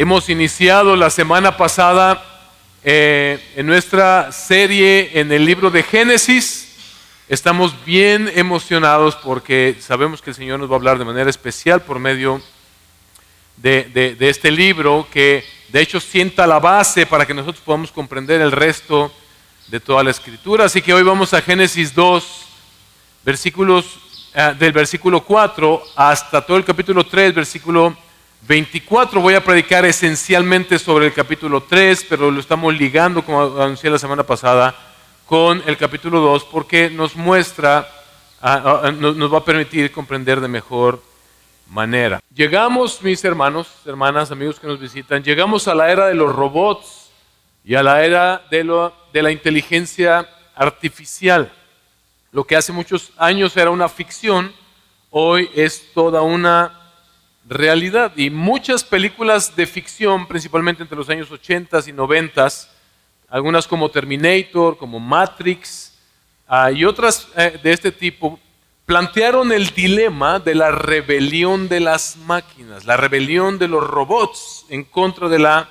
Hemos iniciado la semana pasada en nuestra serie en el libro de Génesis. Estamos bien emocionados porque sabemos que el Señor nos va a hablar de manera especial por medio de este libro, que de hecho sienta la base para que nosotros podamos comprender el resto de toda la Escritura. Así que hoy vamos a Génesis 2, del versículo 4 hasta todo el capítulo 3, versículo 24. Voy a predicar esencialmente sobre el capítulo 3, pero lo estamos ligando, como anuncié la semana pasada, con el capítulo 2, porque nos muestra, nos va a permitir comprender de mejor manera. Llegamos, mis hermanos, hermanas, amigos que nos visitan, llegamos a la era de los robots y a la era de la inteligencia artificial. Lo que hace muchos años era una ficción, hoy es toda una realidad. Y muchas películas de ficción, principalmente entre los años 80 y 90, algunas como Terminator, como Matrix, y otras de este tipo, plantearon el dilema de la rebelión de las máquinas, la rebelión de los robots en contra de la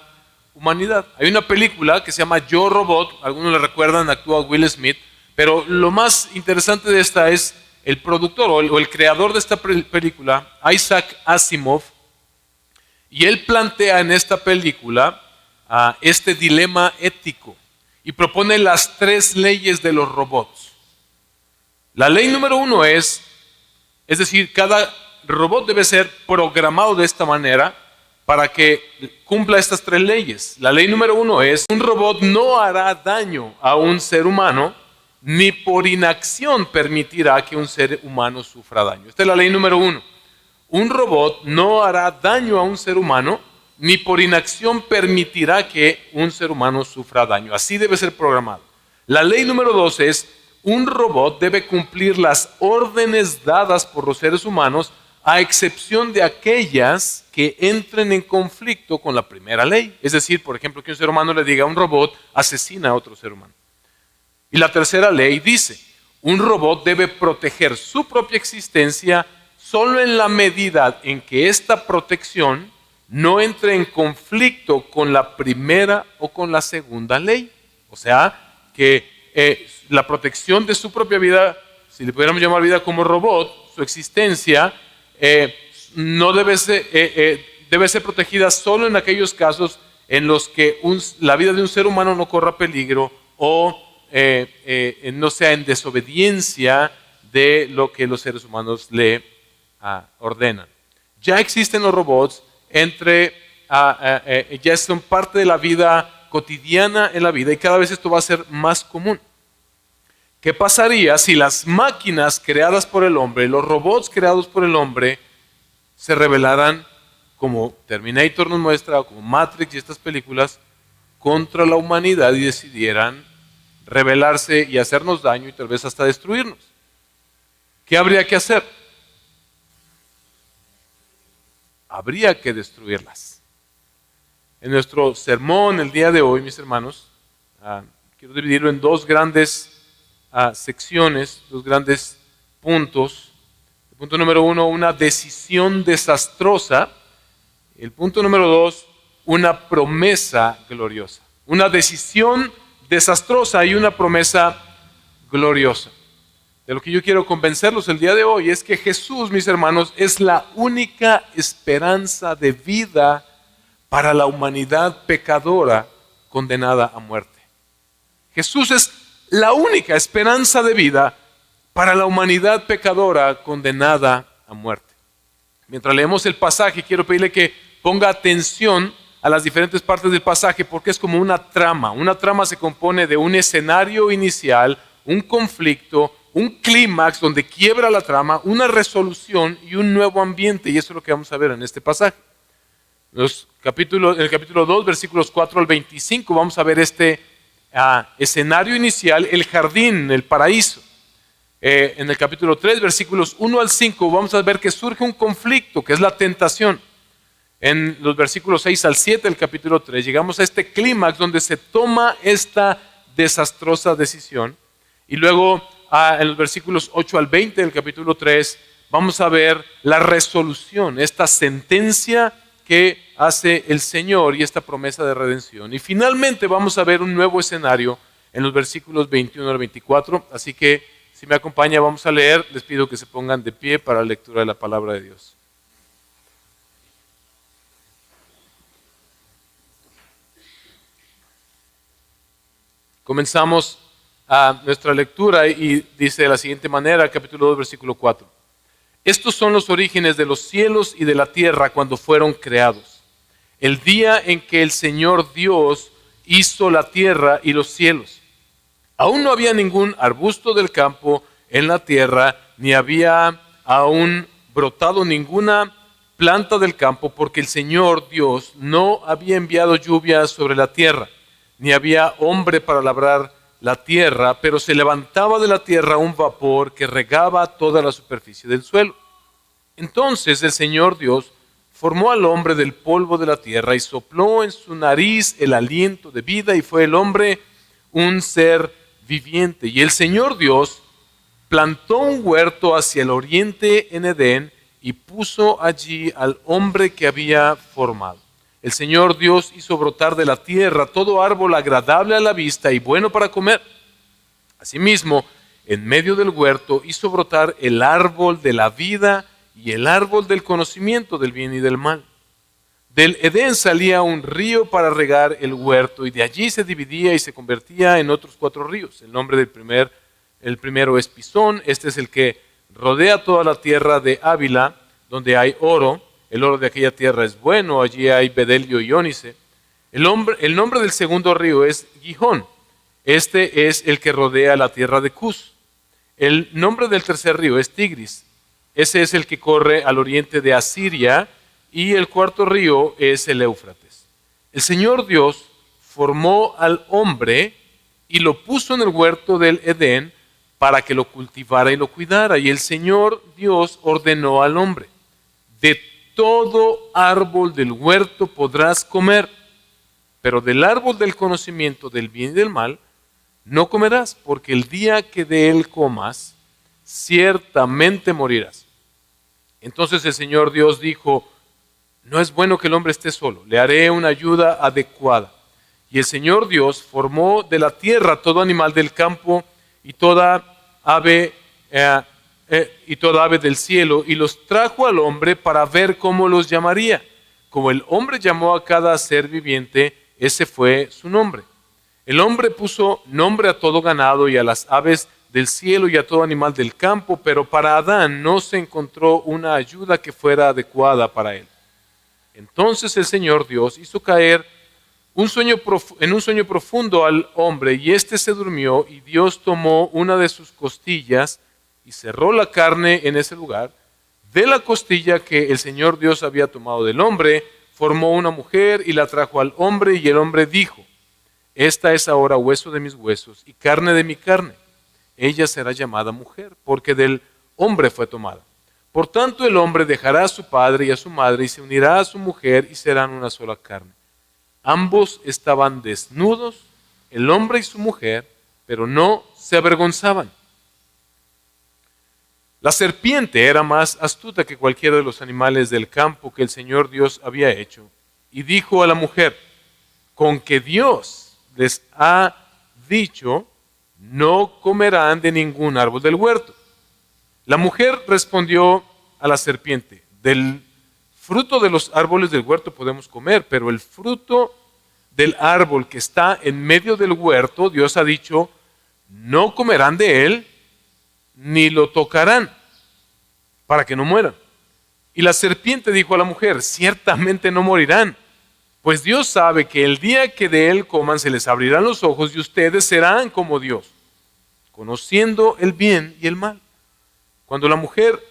humanidad. Hay una película que se llama Yo, Robot, algunos la recuerdan, actúa Will Smith, pero lo más interesante de esta es el productor o el creador de esta película, Isaac Asimov, y él plantea en esta película este dilema ético y propone las 3 leyes de los robots. La ley número 1 es decir, cada robot debe ser programado de esta manera para que cumpla estas 3 leyes. La ley número 1 es: un robot no hará daño a un ser humano, ni por inacción permitirá que un ser humano sufra daño. Esta es la ley número 1. Un robot no hará daño a un ser humano, ni por inacción permitirá que un ser humano sufra daño. Así debe ser programado. La ley número 2 es: un robot debe cumplir las órdenes dadas por los seres humanos, a excepción de aquellas que entren en conflicto con la primera ley. Es decir, por ejemplo, que un ser humano le diga a un robot: asesina a otro ser humano. Y la tercera ley dice: un robot debe proteger su propia existencia solo en la medida en que esta protección no entre en conflicto con la primera o con la segunda ley. O sea, que la protección de su propia vida, si le pudiéramos llamar vida como robot, su existencia, no debe ser protegida solo en aquellos casos en los que la vida de un ser humano no corra peligro o no sea en desobediencia de lo que los seres humanos le ordenan. Ya existen los robots, ya son parte de la vida cotidiana en la vida, y cada vez esto va a ser más común. ¿Qué pasaría si las máquinas creadas por el hombre, los robots creados por el hombre, se rebelaran, como Terminator nos muestra, o como Matrix y estas películas, contra la humanidad y decidieran rebelarse y hacernos daño y tal vez hasta destruirnos? ¿Qué habría que hacer? Habría que destruirlas. En nuestro sermón el día de hoy, mis hermanos, quiero dividirlo en 2 grandes secciones, 2 grandes puntos. El punto número 1, una decisión desastrosa. El punto número 2, una promesa gloriosa. Una decisión desastrosa y una promesa gloriosa. De lo que yo quiero convencerlos el día de hoy es que Jesús, mis hermanos, es la única esperanza de vida para la humanidad pecadora condenada a muerte. Jesús es la única esperanza de vida para la humanidad pecadora condenada a muerte. Mientras leemos el pasaje, quiero pedirle que ponga atención a las diferentes partes del pasaje, porque es como una trama. Una trama se compone de un escenario inicial, un conflicto, un clímax donde quiebra la trama, una resolución y un nuevo ambiente. Y eso es lo que vamos a ver en este pasaje. En el capítulo 2, versículos 4 al 25, vamos a ver este escenario inicial, el jardín, el paraíso. En el capítulo 3, versículos 1 al 5, vamos a ver que surge un conflicto, que es la tentación. En los versículos 6 al 7 del capítulo 3, llegamos a este clímax donde se toma esta desastrosa decisión. Y luego, en los versículos 8 al 20 del capítulo 3, vamos a ver la resolución, esta sentencia que hace el Señor y esta promesa de redención. Y finalmente vamos a ver un nuevo escenario en los versículos 21 al 24. Así que si me acompaña vamos a leer. Les pido que se pongan de pie para la lectura de la palabra de Dios. Comenzamos a nuestra lectura y dice de la siguiente manera, capítulo 2, versículo 4. Estos son los orígenes de los cielos y de la tierra cuando fueron creados. El día en que el Señor Dios hizo la tierra y los cielos. Aún no había ningún arbusto del campo en la tierra, ni había aún brotado ninguna planta del campo, porque el Señor Dios no había enviado lluvia sobre la tierra, ni había hombre para labrar la tierra, pero se levantaba de la tierra un vapor que regaba toda la superficie del suelo. Entonces el Señor Dios formó al hombre del polvo de la tierra y sopló en su nariz el aliento de vida, y fue el hombre un ser viviente. Y el Señor Dios plantó un huerto hacia el oriente en Edén y puso allí al hombre que había formado. El Señor Dios hizo brotar de la tierra todo árbol agradable a la vista y bueno para comer. Asimismo, en medio del huerto hizo brotar el árbol de la vida y el árbol del conocimiento del bien y del mal. Del Edén salía un río para regar el huerto, y de allí se dividía y se convertía en otros 4 ríos. El nombre del primero es Pisón. Este es el que rodea toda la tierra de Ávila, donde hay oro. El oro de aquella tierra es bueno, allí hay bedelio y ónice. El nombre del segundo río es Gihón. Este es el que rodea la tierra de Cus. El nombre del tercer río es Tigris. Ese es el que corre al oriente de Asiria. Y el cuarto río es el Éufrates. El Señor Dios formó al hombre y lo puso en el huerto del Edén para que lo cultivara y lo cuidara. Y el Señor Dios ordenó al hombre: de todo árbol del huerto podrás comer, pero del árbol del conocimiento del bien y del mal no comerás, porque el día que de él comas, ciertamente morirás. Entonces el Señor Dios dijo: no es bueno que el hombre esté solo, le haré una ayuda adecuada. Y el Señor Dios formó de la tierra todo animal del campo y toda ave del cielo, y los trajo al hombre para ver cómo los llamaría. Como el hombre llamó a cada ser viviente, ese fue su nombre. El hombre puso nombre a todo ganado y a las aves del cielo y a todo animal del campo, pero para Adán no se encontró una ayuda que fuera adecuada para él. Entonces el Señor Dios hizo caer en un sueño profundo al hombre, y éste se durmió, y Dios tomó una de sus costillas y cerró la carne en ese lugar. De la costilla que el Señor Dios había tomado del hombre, formó una mujer y la trajo al hombre, y el hombre dijo: esta es ahora hueso de mis huesos y carne de mi carne. Ella será llamada mujer, porque del hombre fue tomada. Por tanto, el hombre dejará a su padre y a su madre y se unirá a su mujer, y serán una sola carne. Ambos estaban desnudos, el hombre y su mujer, pero no se avergonzaban. La serpiente era más astuta que cualquiera de los animales del campo que el Señor Dios había hecho, y dijo a la mujer: con que Dios les ha dicho, no comerán de ningún árbol del huerto. La mujer respondió a la serpiente: del fruto de los árboles del huerto podemos comer, pero el fruto del árbol que está en medio del huerto, Dios ha dicho, no comerán de él, ni lo tocarán, para que no mueran. Y la serpiente dijo a la mujer: ciertamente no morirán, pues Dios sabe que el día que de él coman se les abrirán los ojos, y ustedes serán como Dios, conociendo el bien y el mal. Cuando la mujer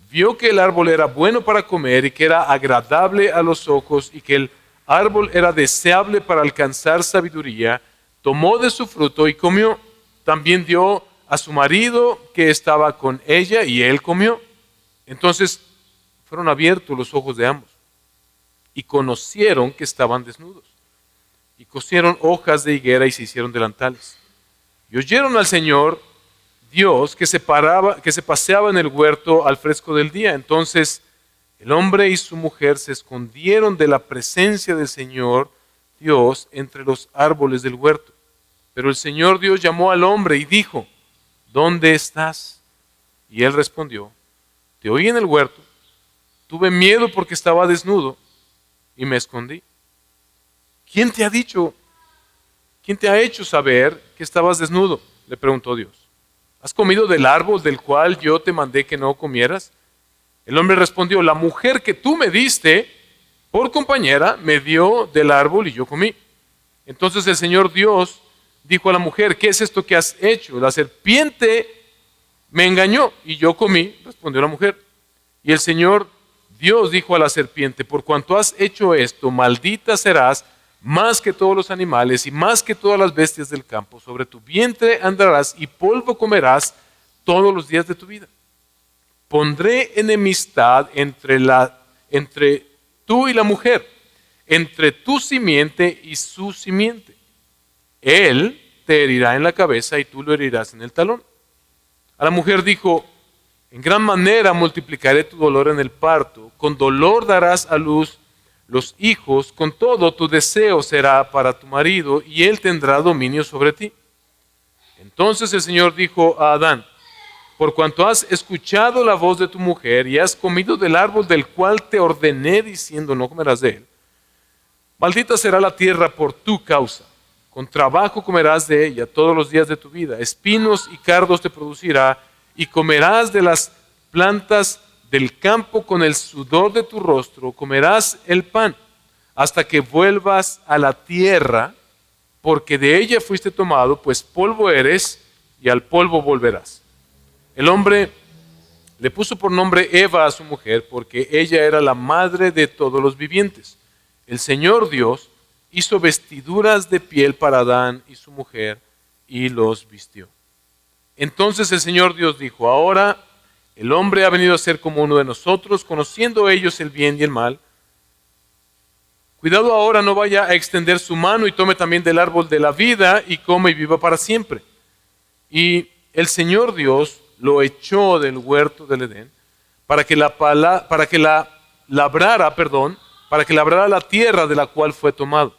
vio que el árbol era bueno para comer y que era agradable a los ojos y que el árbol era deseable para alcanzar sabiduría, tomó de su fruto y comió. También dio a su marido que estaba con ella, y él comió. Entonces fueron abiertos los ojos de ambos y conocieron que estaban desnudos, y cosieron hojas de higuera y se hicieron delantales. Y oyeron al Señor Dios que se paseaba en el huerto al fresco del día. Entonces El hombre y su mujer se escondieron de la presencia del Señor Dios entre los árboles del huerto. Pero el Señor Dios llamó al hombre y dijo, ¿dónde estás? Y él respondió, te oí en el huerto, tuve miedo porque estaba desnudo y me escondí. ¿Quién te ha dicho? ¿Quién te ha hecho saber que estabas desnudo? Le preguntó Dios. ¿Has comido del árbol del cual yo te mandé que no comieras? El hombre respondió, la mujer que tú me diste por compañera me dio del árbol y yo comí. Entonces el Señor Dios dijo a la mujer, ¿qué es esto que has hecho? La serpiente me engañó y yo comí, respondió la mujer. Y el Señor Dios dijo a la serpiente, por cuanto has hecho esto, maldita serás más que todos los animales y más que todas las bestias del campo. Sobre tu vientre andarás y polvo comerás todos los días de tu vida. Pondré enemistad entre tú y la mujer, entre tu simiente y su simiente. Él te herirá en la cabeza y tú lo herirás en el talón. A la mujer dijo, en gran manera multiplicaré tu dolor en el parto, con dolor darás a luz los hijos, con todo tu deseo será para tu marido y él tendrá dominio sobre ti. Entonces el Señor dijo a Adán, por cuanto has escuchado la voz de tu mujer y has comido del árbol del cual te ordené diciendo no comerás de él, maldita será la tierra por tu causa. Con trabajo comerás de ella todos los días de tu vida. Espinos y cardos te producirá y comerás de las plantas del campo con el sudor de tu rostro. Comerás el pan hasta que vuelvas a la tierra, porque de ella fuiste tomado, pues polvo eres y al polvo volverás. El hombre le puso por nombre Eva a su mujer, porque ella era la madre de todos los vivientes. El Señor Dios hizo vestiduras de piel para Adán y su mujer y los vistió. Entonces el Señor Dios dijo, ahora el hombre ha venido a ser como uno de nosotros, conociendo ellos el bien y el mal. Cuidado ahora no vaya a extender su mano y tome también del árbol de la vida y come y viva para siempre. Y el Señor Dios lo echó del huerto del Edén para que labrara la tierra de la cual fue tomado.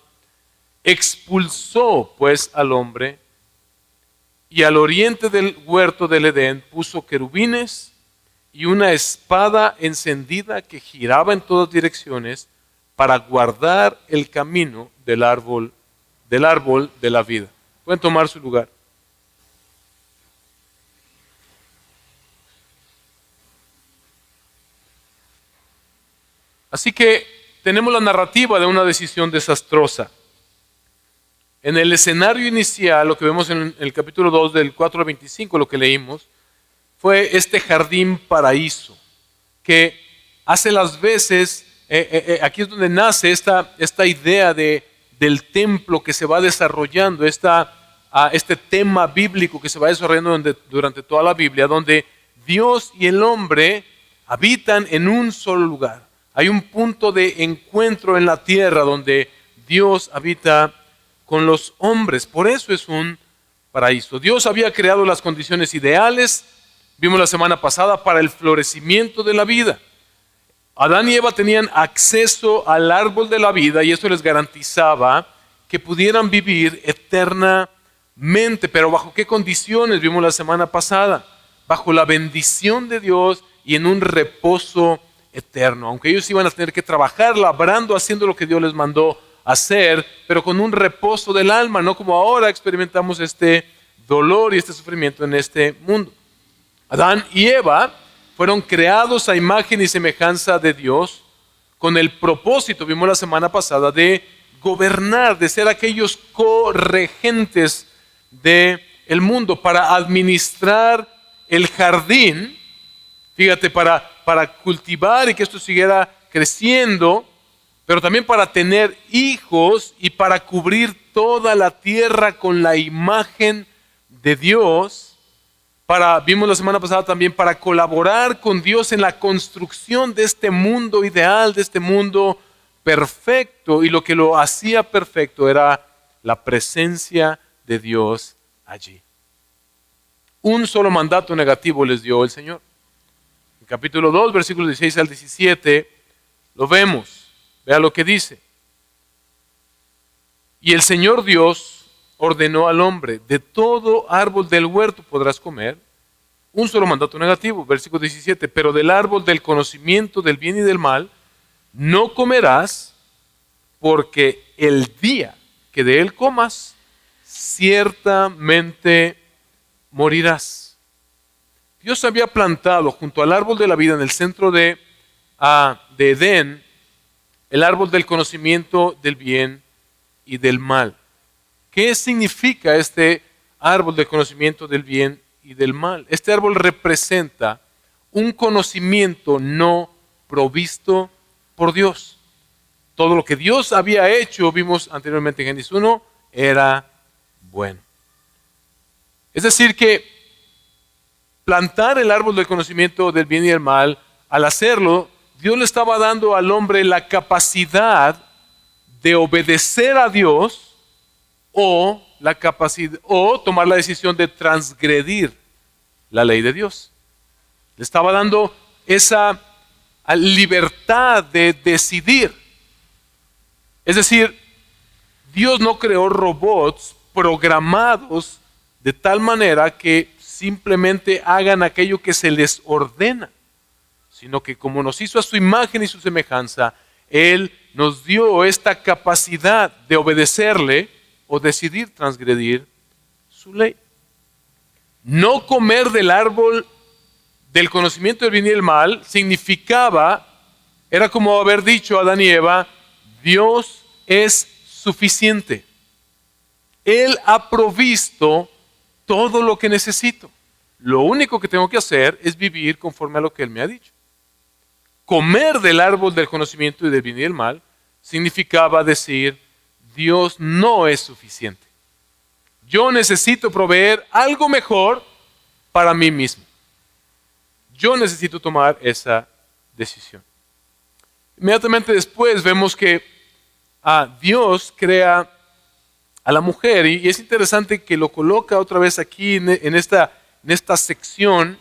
Expulsó pues al hombre y al oriente del huerto del Edén puso querubines y una espada encendida que giraba en todas direcciones para guardar el camino del árbol de la vida. Pueden tomar su lugar. Así que tenemos la narrativa de una decisión desastrosa. En el escenario inicial, lo que vemos en el capítulo 2 del 4 al 25, lo que leímos, fue este jardín paraíso, que hace las veces, aquí es donde nace esta idea del templo que se va desarrollando, este tema bíblico que se va desarrollando durante toda la Biblia, donde Dios y el hombre habitan en un solo lugar. Hay un punto de encuentro en la tierra donde Dios habita con los hombres. Por eso es un paraíso. Dios había creado las condiciones ideales, vimos la semana pasada, para el florecimiento de la vida. Adán y Eva tenían acceso al árbol de la vida y eso les garantizaba que pudieran vivir eternamente. Pero ¿bajo qué condiciones? Vimos la semana pasada. Bajo la bendición de Dios y en un reposo eterno. Aunque ellos iban a tener que trabajar labrando, haciendo lo que Dios les mandó hacer, pero con un reposo del alma, no como ahora experimentamos este dolor y este sufrimiento en este mundo. Adán y Eva fueron creados a imagen y semejanza de Dios con el propósito, vimos la semana pasada, de gobernar, de ser aquellos corregentes del mundo, para administrar el jardín, fíjate, para cultivar y que esto siguiera creciendo, pero también para tener hijos y para cubrir toda la tierra con la imagen de Dios. Vimos la semana pasada también para colaborar con Dios en la construcción de este mundo ideal, de este mundo perfecto, y lo que lo hacía perfecto era la presencia de Dios allí. Un solo mandato negativo les dio el Señor. En capítulo 2, versículos 16 al 17, Lo vemos. Vea lo que dice. Y el Señor Dios ordenó al hombre, de todo árbol del huerto podrás comer. Un solo mandato negativo, versículo 17, pero del árbol del conocimiento del bien y del mal no comerás, porque el día que de él comas, ciertamente morirás. Dios había plantado junto al árbol de la vida en el centro de Edén, el árbol del conocimiento del bien y del mal. ¿Qué significa este árbol del conocimiento del bien y del mal? Este árbol representa un conocimiento no provisto por Dios. Todo lo que Dios había hecho, vimos anteriormente en Génesis 1, era bueno. Es decir que plantar el árbol del conocimiento del bien y del mal, al hacerlo, Dios le estaba dando al hombre la capacidad de obedecer a Dios o tomar la decisión de transgredir la ley de Dios. Le estaba dando esa libertad de decidir. Es decir, Dios no creó robots programados de tal manera que simplemente hagan aquello que se les ordena, sino que como nos hizo a su imagen y su semejanza, Él nos dio esta capacidad de obedecerle o decidir transgredir su ley. No comer del árbol del conocimiento del bien y del mal significaba, era como haber dicho a Adán y Eva, Dios es suficiente. Él ha provisto todo lo que necesito. Lo único que tengo que hacer es vivir conforme a lo que Él me ha dicho. Comer del árbol del conocimiento y del bien y del mal significaba decir, Dios no es suficiente. Yo necesito proveer algo mejor para mí mismo. Yo necesito tomar esa decisión. Inmediatamente después vemos que Dios crea a la mujer y es interesante que lo coloca otra vez aquí en esta sección.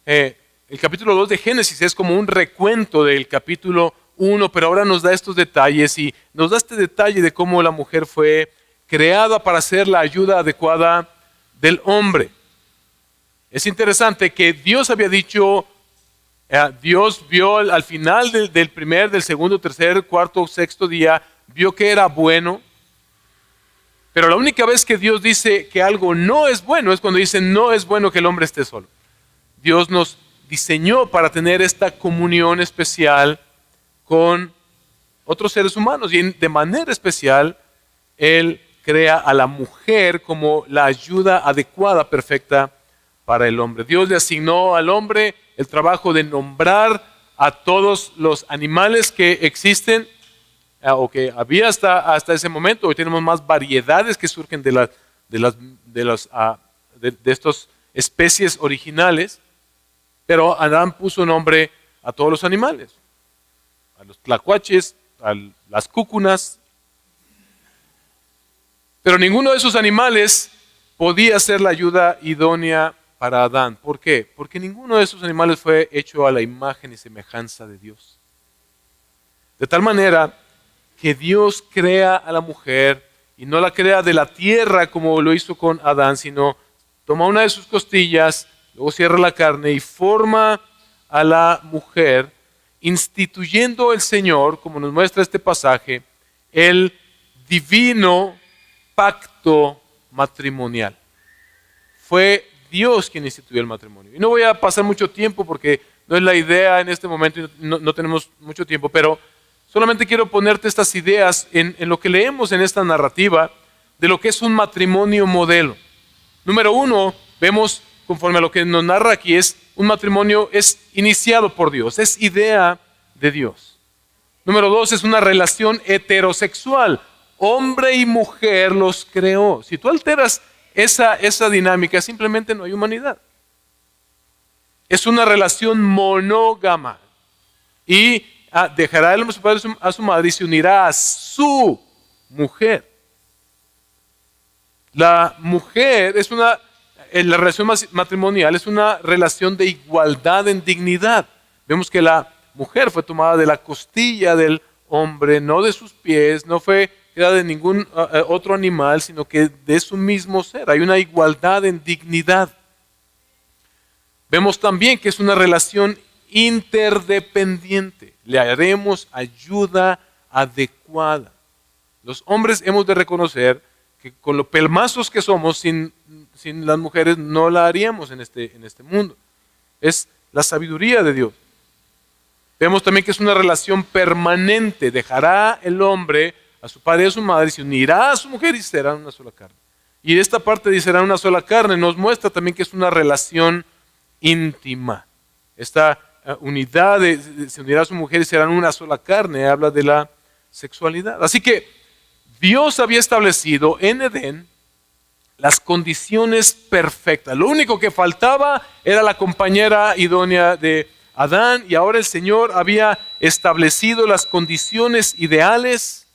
El capítulo 2 de Génesis es como un recuento del capítulo 1, pero ahora nos da estos detalles y nos da este detalle de cómo la mujer fue creada para ser la ayuda adecuada del hombre. Es interesante que Dios había dicho, Dios vio al final del primer, del segundo, tercer, cuarto, sexto día, vio que era bueno, pero la única vez que Dios dice que algo no es bueno es cuando dice no es bueno que el hombre esté solo. Dios nos diseñó para tener esta comunión especial con otros seres humanos y de manera especial Él crea a la mujer como la ayuda adecuada, perfecta para el hombre. Dios le asignó al hombre el trabajo de nombrar a todos los animales que existen o que había hasta ese momento. Hoy tenemos más variedades que surgen de estas especies originales, pero Adán puso nombre a todos los animales, a los tlacuaches, a las cúcunas, pero ninguno de esos animales podía ser la ayuda idónea para Adán. ¿Por qué? Porque ninguno de esos animales fue hecho a la imagen y semejanza de Dios. De tal manera que Dios crea a la mujer y no la crea de la tierra como lo hizo con Adán, sino toma una de sus costillas, luego cierra la carne y forma a la mujer, instituyendo el Señor, como nos muestra este pasaje, el divino pacto matrimonial. Fue Dios quien instituyó el matrimonio. Y no voy a pasar mucho tiempo porque no es la idea en este momento y no tenemos mucho tiempo, pero solamente quiero ponerte estas ideas en lo que leemos en esta narrativa de lo que es un matrimonio modelo. Número uno, vemos conforme a lo que nos narra aquí, es un matrimonio es iniciado por Dios, es idea de Dios. Número dos, es una relación heterosexual. Hombre y mujer los creó. Si tú alteras esa dinámica, simplemente no hay humanidad. Es una relación monógama. Y dejará el hombre a su padre a su madre y se unirá a su mujer. La mujer en la relación matrimonial es una relación de igualdad en dignidad. Vemos que la mujer fue tomada de la costilla del hombre, no de sus pies, no fue creada de ningún otro animal, sino que de su mismo ser. Hay una igualdad en dignidad. Vemos también que es una relación interdependiente. Le haremos ayuda adecuada. Los hombres hemos de reconocer que con lo pelmazos que somos, sin las mujeres no la haríamos en este mundo. Es la sabiduría de Dios. Vemos también que es una relación permanente. Dejará el hombre a su padre y a su madre, y se unirá a su mujer y serán una sola carne. Y esta parte de serán una sola carne nos muestra también que es una relación íntima. Esta unidad se unirá a su mujer y serán una sola carne, habla de la sexualidad. Así que Dios había establecido en Edén las condiciones perfectas. Lo único que faltaba era la compañera idónea de Adán, y ahora el Señor había establecido las condiciones ideales,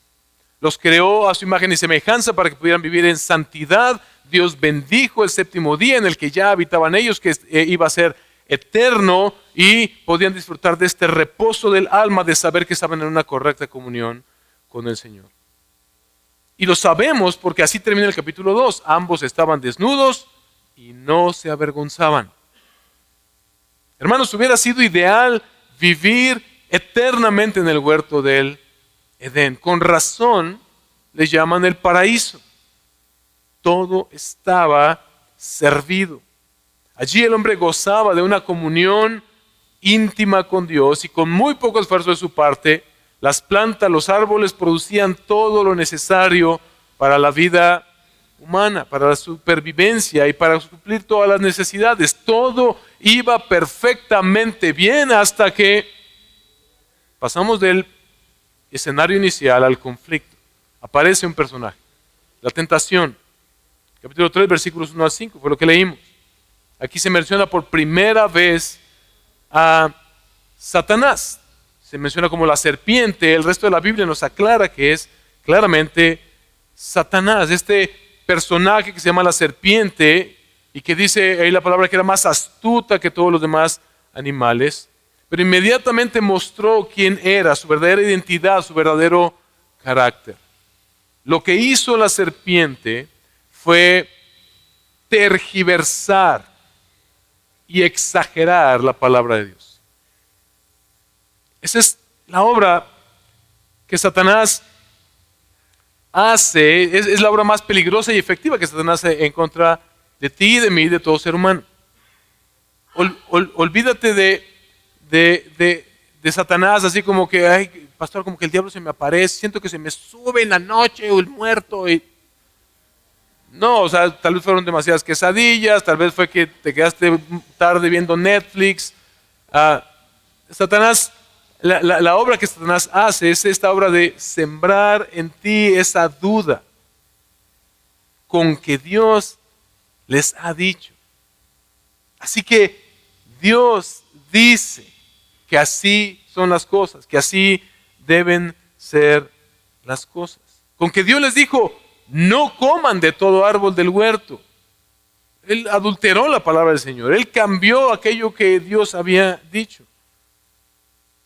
los creó a su imagen y semejanza para que pudieran vivir en santidad. Dios bendijo el séptimo día en el que ya habitaban ellos, que iba a ser eterno, y podían disfrutar de este reposo del alma, de saber que estaban en una correcta comunión con el Señor. Y lo sabemos porque así termina el capítulo 2. Ambos estaban desnudos y no se avergonzaban. Hermanos, hubiera sido ideal vivir eternamente en el huerto del Edén. Con razón le llaman el paraíso. Todo estaba servido. Allí el hombre gozaba de una comunión íntima con Dios, y con muy poco esfuerzo de su parte, las plantas, los árboles producían todo lo necesario para la vida humana, para la supervivencia y para suplir todas las necesidades. Todo iba perfectamente bien hasta que pasamos del escenario inicial al conflicto. Aparece un personaje, la tentación. Capítulo 3, versículos 1 a 5, fue lo que leímos. Aquí se menciona por primera vez a Satanás. Se menciona como la serpiente. El resto de la Biblia nos aclara que es claramente Satanás, este personaje que se llama la serpiente, y que dice ahí la palabra que era más astuta que todos los demás animales, pero inmediatamente mostró quién era, su verdadera identidad, su verdadero carácter. Lo que hizo la serpiente fue tergiversar y exagerar la palabra de Dios. Esa es la obra que Satanás hace, es la obra más peligrosa y efectiva que Satanás hace en contra de ti, de mí, de todo ser humano. Olvídate de Satanás así como que, ay, pastor, como que el diablo se me aparece, siento que se me sube en la noche o el muerto. No, o sea, tal vez fueron demasiadas quesadillas, tal vez fue que te quedaste tarde viendo Netflix. Satanás, la obra que Satanás hace es esta obra de sembrar en ti esa duda con que Dios les ha dicho. Así que Dios dice que así son las cosas, que así deben ser las cosas. Con que Dios les dijo, no coman de todo árbol del huerto. Él adulteró la palabra del Señor. Él cambió aquello que Dios había dicho.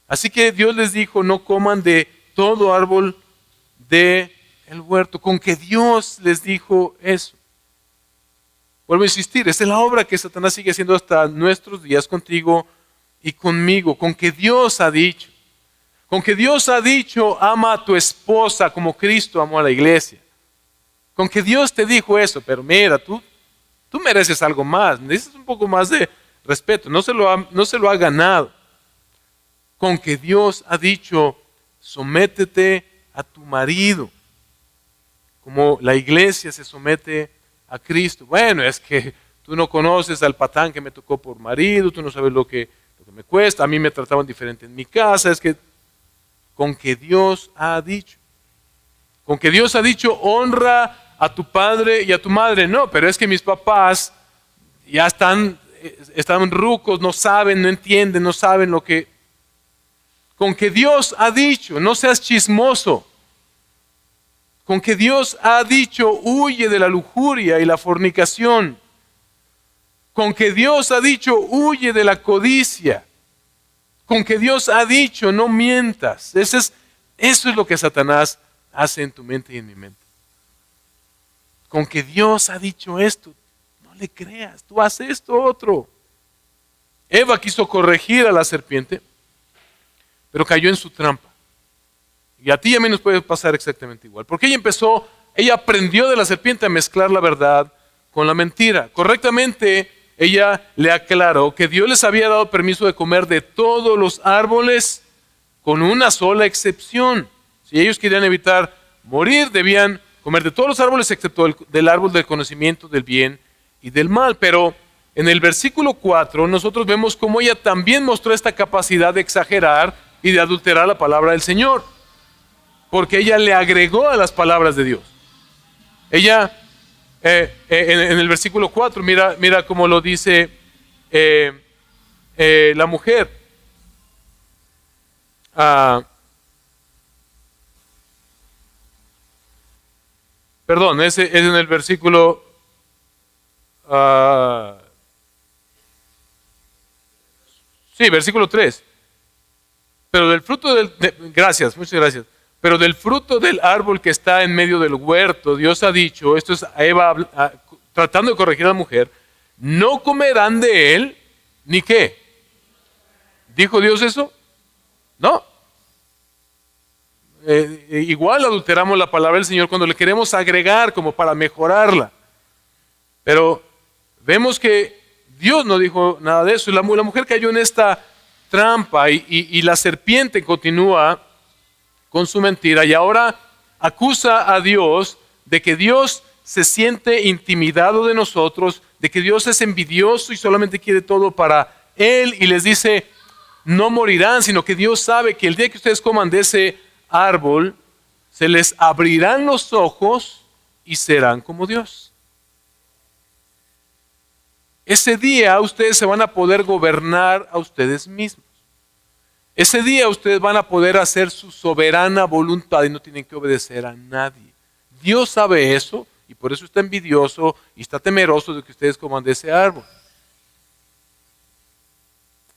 Así que Dios les dijo, no coman de todo árbol del huerto. Con que Dios les dijo eso. Vuelvo a insistir, esta es la obra que Satanás sigue haciendo hasta nuestros días contigo y conmigo. Con que Dios ha dicho. Con que Dios ha dicho, ama a tu esposa como Cristo amó a la iglesia. Con que Dios te dijo eso, pero mira, tú mereces algo más, necesitas un poco más de respeto, no se lo ha ganado. Con que Dios ha dicho, sométete a tu marido, como la iglesia se somete a Cristo. Bueno, es que tú no conoces al patán que me tocó por marido, tú no sabes lo que me cuesta, a mí me trataban diferente en mi casa, es que con que Dios ha dicho. Con que Dios ha dicho, honra a tu padre y a tu madre. No, pero es que mis papás ya están rucos, no saben, no entienden, no saben lo que... Con que Dios ha dicho, no seas chismoso. Con que Dios ha dicho, huye de la lujuria y la fornicación. Con que Dios ha dicho, huye de la codicia. Con que Dios ha dicho, no mientas. Eso es lo que Satanás hace en tu mente y en mi mente. Con que Dios ha dicho esto, no le creas, tú haces esto otro. Eva quiso corregir a la serpiente, pero cayó en su trampa. Y a ti y a mí nos puede pasar exactamente igual. Porque ella aprendió de la serpiente a mezclar la verdad con la mentira. Correctamente, ella le aclaró que Dios les había dado permiso de comer de todos los árboles con una sola excepción. Si ellos querían evitar morir, debían comer de todos los árboles excepto del árbol del conocimiento del bien y del mal. Pero en el versículo 4 nosotros vemos cómo ella también mostró esta capacidad de exagerar y de adulterar la palabra del Señor. Porque ella le agregó a las palabras de Dios. Ella, en el versículo 4, mira cómo lo dice la mujer. Perdón, es en el versículo... sí, versículo 3. Pero del fruto gracias, muchas gracias. Pero del fruto del árbol que está en medio del huerto, Dios ha dicho, esto es Eva tratando de corregir a la mujer, no comerán de él, ¿ni qué? ¿Dijo Dios eso? No. Igual adulteramos la palabra del Señor cuando le queremos agregar como para mejorarla. Pero vemos que Dios no dijo nada de eso. La mujer cayó en esta trampa y la serpiente continúa con su mentira y ahora acusa a Dios de que Dios se siente intimidado de nosotros, de que Dios es envidioso y solamente quiere todo para Él y les dice, no morirán, sino que Dios sabe que el día que ustedes coman de ese árbol, se les abrirán los ojos y serán como Dios. Ese día ustedes se van a poder gobernar a ustedes mismos. Ese día ustedes van a poder hacer su soberana voluntad y no tienen que obedecer a nadie. Dios sabe eso y por eso está envidioso y está temeroso de que ustedes coman de ese árbol.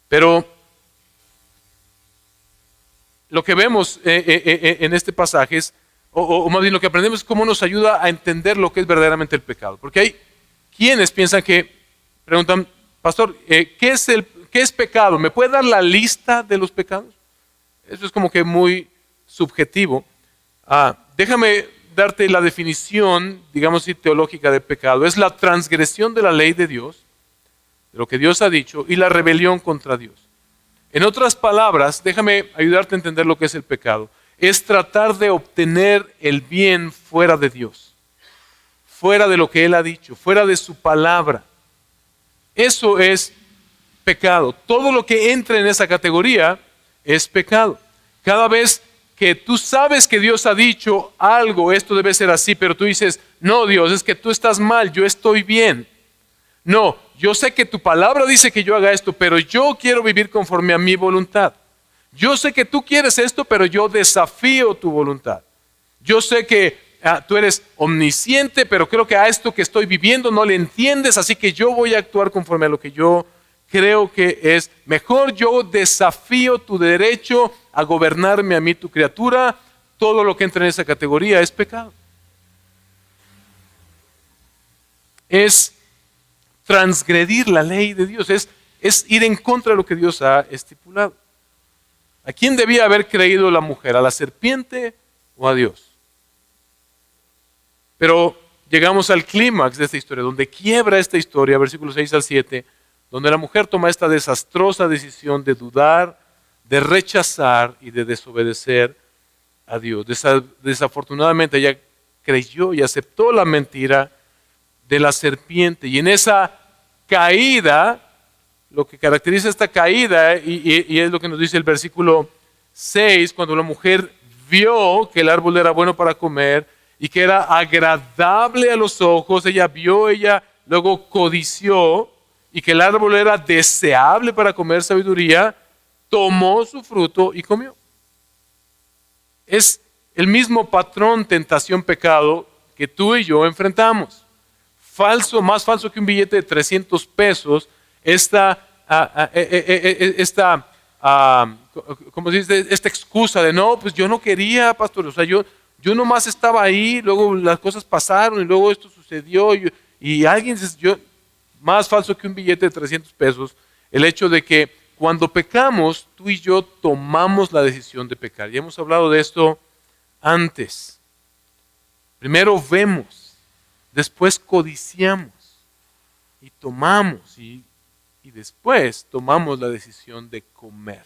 Pero lo que vemos en este pasaje es, o más bien lo que aprendemos es cómo nos ayuda a entender lo que es verdaderamente el pecado. Porque hay quienes piensan preguntan, pastor, ¿qué es pecado? ¿Me puede dar la lista de los pecados? Eso es como que muy subjetivo. Déjame darte la definición, digamos así, teológica de pecado. Es la transgresión de la ley de Dios, de lo que Dios ha dicho, y la rebelión contra Dios. En otras palabras, déjame ayudarte a entender lo que es el pecado. Es tratar de obtener el bien fuera de Dios, fuera de lo que Él ha dicho, fuera de su palabra. Eso es pecado. Todo lo que entra en esa categoría es pecado. Cada vez que tú sabes que Dios ha dicho algo, esto debe ser así, pero tú dices, no Dios, es que tú estás mal, yo estoy bien. No, yo sé que tu palabra dice que yo haga esto, pero yo quiero vivir conforme a mi voluntad. Yo sé que tú quieres esto, pero yo desafío tu voluntad. Yo sé que tú eres omnisciente, pero creo que a esto que estoy viviendo no le entiendes, así que yo voy a actuar conforme a lo que yo creo que es mejor. Yo desafío tu derecho a gobernarme a mí, tu criatura. Todo lo que entra en esa categoría es pecado. Es transgredir la ley de Dios, es ir en contra de lo que Dios ha estipulado. ¿A quién debía haber creído la mujer? ¿A la serpiente o a Dios? Pero llegamos al clímax de esta historia, donde quiebra esta historia, versículos 6 al 7, donde la mujer toma esta desastrosa decisión de dudar, de rechazar y de desobedecer a Dios. Desafortunadamente ella creyó y aceptó la mentira de la serpiente. Y en esa caída, lo que caracteriza esta caída, y es lo que nos dice el versículo 6, cuando la mujer vio que el árbol era bueno para comer y que era agradable a los ojos, ella luego codició, y que el árbol era deseable para comer sabiduría, tomó su fruto y comió. Es el mismo patrón tentación pecado que tú y yo enfrentamos. Falso, más falso que un billete de 300 pesos, esta como se dice, esta excusa de no, pues yo no quería, pastor, o sea, yo nomás estaba ahí, luego las cosas pasaron y luego esto sucedió y alguien, más falso que un billete de 300 pesos, el hecho de que cuando pecamos, tú y yo tomamos la decisión de pecar. Ya hemos hablado de esto antes. Primero vemos, después codiciamos y tomamos y después tomamos la decisión de comer.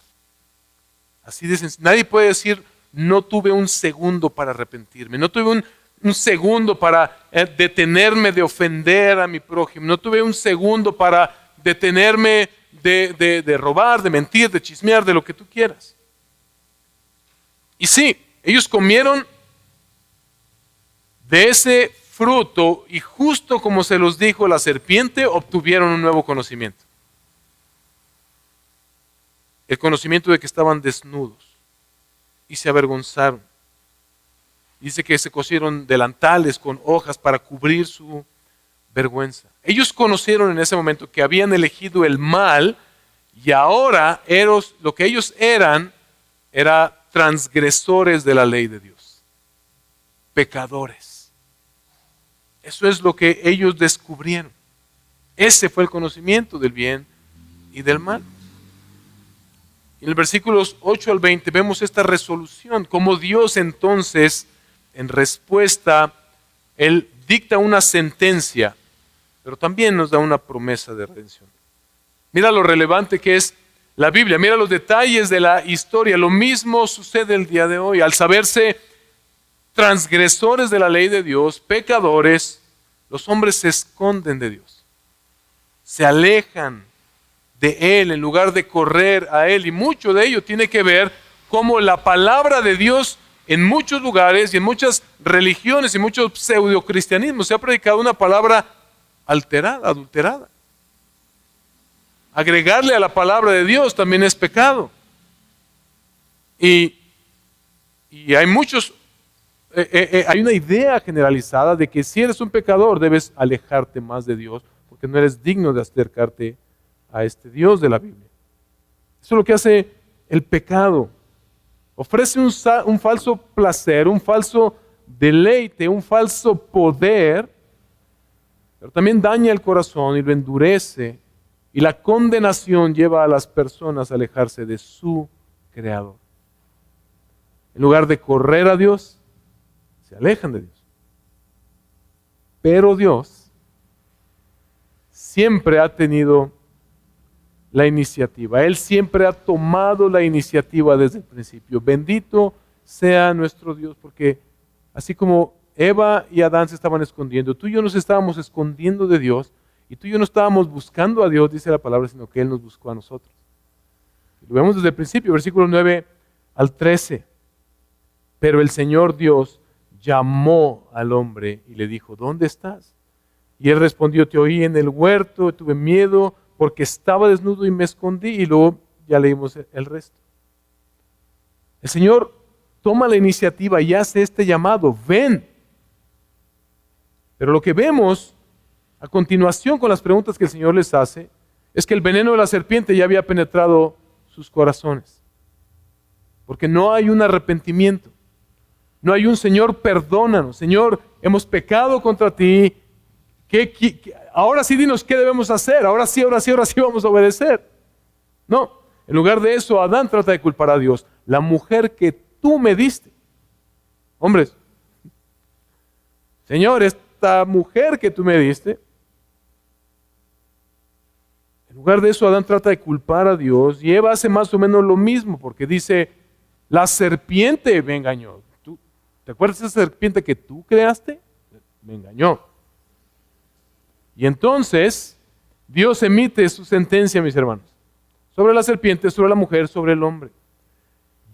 Así de sencillo. Nadie puede decir, no tuve un segundo para arrepentirme, no tuve un segundo para detenerme de ofender a mi prójimo, no tuve un segundo para detenerme de robar, de mentir, de chismear, de lo que tú quieras. Y sí, ellos comieron de ese fruto y justo como se los dijo la serpiente, obtuvieron un nuevo conocimiento. El conocimiento de que estaban desnudos y se avergonzaron. Dice que se cosieron delantales con hojas para cubrir su vergüenza. Ellos conocieron en ese momento que habían elegido el mal y ahora lo que ellos eran era transgresores de la ley de Dios, pecadores. Eso es lo que ellos descubrieron. Ese fue el conocimiento del bien y del mal. En el versículos 8 al 20 vemos esta resolución, como Dios entonces, en respuesta, Él dicta una sentencia, pero también nos da una promesa de redención. Mira lo relevante que es la Biblia, mira los detalles de la historia. Lo mismo sucede el día de hoy. Al saberse transgresores de la ley de Dios, pecadores, los hombres se esconden de Dios, se alejan de Él en lugar de correr a Él. Y mucho de ello tiene que ver cómo la palabra de Dios en muchos lugares y en muchas religiones y muchos pseudocristianismos se ha predicado una palabra alterada, adulterada. Agregarle a la palabra de Dios también es pecado. Y hay muchos, hay una idea generalizada de que si eres un pecador debes alejarte más de Dios porque no eres digno de acercarte a este Dios de la Biblia. Eso es lo que hace el pecado. Ofrece un falso placer, un falso deleite, un falso poder, pero también daña el corazón y lo endurece. Y la condenación lleva a las personas a alejarse de su Creador. En lugar de correr a Dios, se alejan de Dios. Pero Dios siempre ha tenido la iniciativa. Él siempre ha tomado la iniciativa desde el principio. Bendito sea nuestro Dios, porque así como Eva y Adán se estaban escondiendo, tú y yo nos estábamos escondiendo de Dios, y tú y yo no estábamos buscando a Dios, dice la palabra, sino que Él nos buscó a nosotros. Lo vemos desde el principio, versículo 9 al 13. Pero el Señor Dios llamó al hombre y le dijo, ¿dónde estás? Y él respondió, te oí en el huerto, tuve miedo porque estaba desnudo y me escondí. Y luego ya leímos el resto. El Señor toma la iniciativa y hace este llamado, ven. Pero lo que vemos a continuación con las preguntas que el Señor les hace, es que el veneno de la serpiente ya había penetrado sus corazones. Porque no hay un arrepentimiento. No hay un Señor, perdónanos. Señor, hemos pecado contra ti. Ahora sí dinos qué debemos hacer. Ahora sí vamos a obedecer. No, en lugar de eso, Adán trata de culpar a Dios. La mujer que tú me diste. Hombres, Señor, esta mujer que tú me diste. En lugar de eso, Adán trata de culpar a Dios y Eva hace más o menos lo mismo, porque dice, la serpiente me engañó. ¿Te acuerdas de esa serpiente que tú creaste? Me engañó. Y entonces, Dios emite su sentencia, mis hermanos, sobre la serpiente, sobre la mujer, sobre el hombre.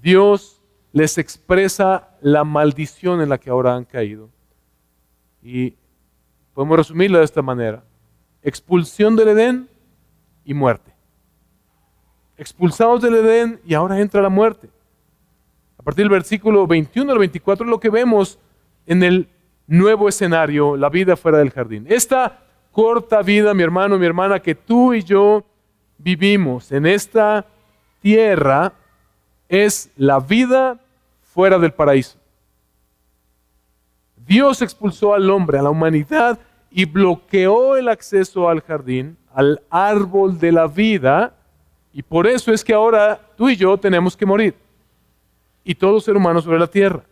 Dios les expresa la maldición en la que ahora han caído. Y podemos resumirla de esta manera. Expulsión del Edén y muerte. Expulsados del Edén y ahora entra la muerte. A partir del versículo 21 al 24 es lo que vemos en el nuevo escenario, la vida fuera del jardín. Esta corta vida, mi hermano, mi hermana, que tú y yo vivimos en esta tierra es la vida fuera del paraíso. Dios expulsó al hombre, a la humanidad, y bloqueó el acceso al jardín, al árbol de la vida, y por eso es que ahora tú y yo tenemos que morir, y todo ser humano sobre la tierra,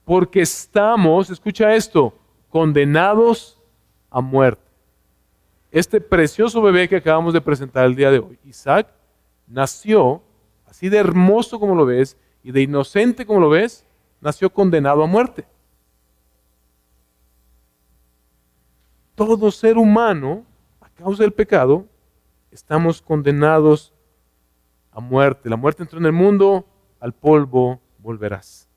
porque estamos, escucha esto, condenados a muerte. Este precioso bebé que acabamos de presentar el día de hoy, Isaac, nació, así de hermoso como lo ves, y de inocente como lo ves, nació condenado a muerte. Todo ser humano, a causa del pecado, estamos condenados a muerte. La muerte entró en el mundo, al polvo volverás.